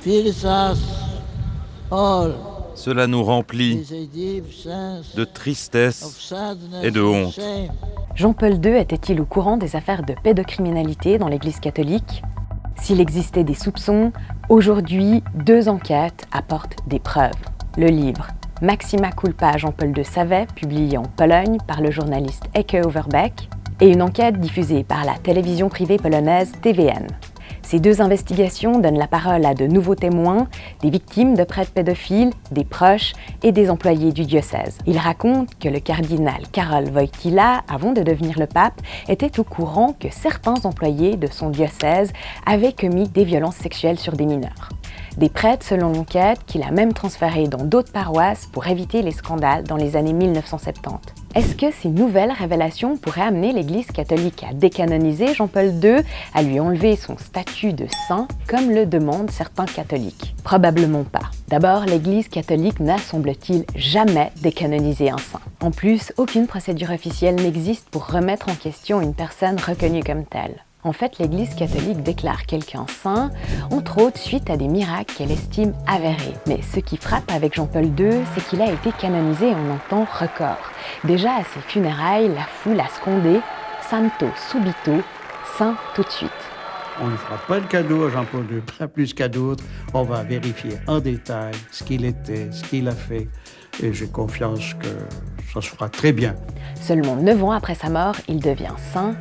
fills us all Cela nous remplit with a deep sense de of tristesse sadness et de and honte. shame. Jean-Paul II était-il au courant des affaires de pédocriminalité dans l'Église catholique? S'il existait des soupçons, aujourd'hui, 2 enquêtes apportent des preuves. Le livre Maxima culpa Jean-Paul II savait, publié en Pologne par le journaliste Eke Overbeck, et une enquête diffusée par la télévision privée polonaise TVN. Ces 2 investigations donnent la parole à de nouveaux témoins, des victimes de prêtres pédophiles, des proches et des employés du diocèse. Ils racontent que le cardinal Karol Wojtyła, avant de devenir le pape, était au courant que certains employés de son diocèse avaient commis des violences sexuelles sur des mineurs. Des prêtres, selon l'enquête, qu'il a même transférés dans d'autres paroisses pour éviter les scandales dans les années 1970. Est-ce que ces nouvelles révélations pourraient amener l'Église catholique à décanoniser Jean-Paul II, à lui enlever son statut de saint, comme le demandent certains catholiques? Probablement pas. D'abord, l'Église catholique n'a, semble-t-il, jamais décanonisé un saint. En plus, aucune procédure officielle n'existe pour remettre en question une personne reconnue comme telle. En fait, l'Église catholique déclare quelqu'un saint, entre autres suite à des miracles qu'elle estime avérés. Mais ce qui frappe avec Jean-Paul II, c'est qu'il a été canonisé en un temps record. Déjà à ses funérailles, la foule a scandé « Santo subito », saint tout de suite. On ne fera pas le cadeau à Jean-Paul II, pas plus qu'à d'autres. On va vérifier en détail ce qu'il était, ce qu'il a fait. Et j'ai confiance que ça se fera très bien. Seulement 9 ans après sa mort, il devient saint.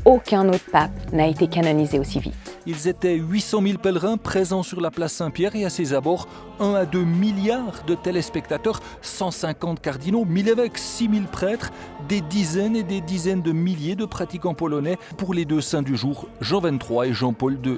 Aucun autre pape n'a été canonisé aussi vite. Ils étaient 800 000 pèlerins présents sur la place Saint-Pierre et à ses abords, 1 à 2 milliards de téléspectateurs, 150 cardinaux, 1000 évêques, 6000 prêtres, des dizaines et des dizaines de milliers de pratiquants polonais pour les 2 saints du jour, Jean XXIII et Jean-Paul II.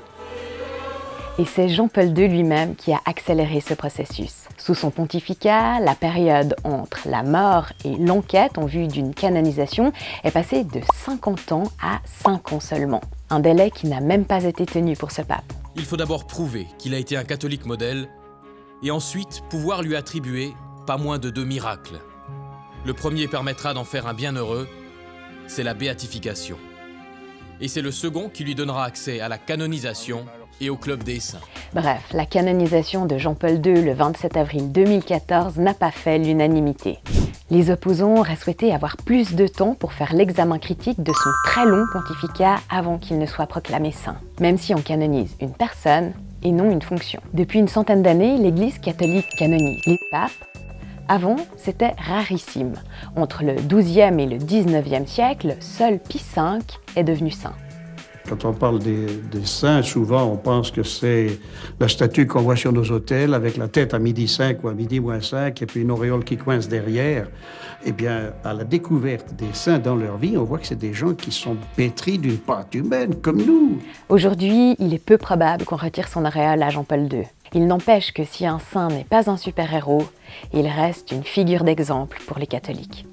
Et c'est Jean-Paul II lui-même qui a accéléré ce processus. Sous son pontificat, la période entre la mort et l'enquête en vue d'une canonisation est passée de 50 ans à 5 ans seulement. Un délai qui n'a même pas été tenu pour ce pape. Il faut d'abord prouver qu'il a été un catholique modèle et ensuite pouvoir lui attribuer pas moins de 2 miracles. Le premier permettra d'en faire un bienheureux, c'est la béatification. Et c'est le second qui lui donnera accès à la canonisation et au club des saints. Bref, la canonisation de Jean-Paul II le 27 avril 2014 n'a pas fait l'unanimité. Les opposants auraient souhaité avoir plus de temps pour faire l'examen critique de son très long pontificat avant qu'il ne soit proclamé saint, même si on canonise une personne et non une fonction. Depuis une centaine d'années, l'Église catholique canonise les papes. Avant, c'était rarissime. Entre le XIIe et le XIXe siècle, seul Pie V est devenu saint. Quand on parle des saints, souvent on pense que c'est la statue qu'on voit sur nos autels avec la tête à midi 5 ou à midi moins 5 et puis une auréole qui coince derrière. Eh bien, à la découverte des saints dans leur vie, on voit que c'est des gens qui sont pétris d'une pâte humaine, comme nous. Aujourd'hui, il est peu probable qu'on retire son auréole à Jean-Paul II. Il n'empêche que si un saint n'est pas un super-héros, il reste une figure d'exemple pour les catholiques.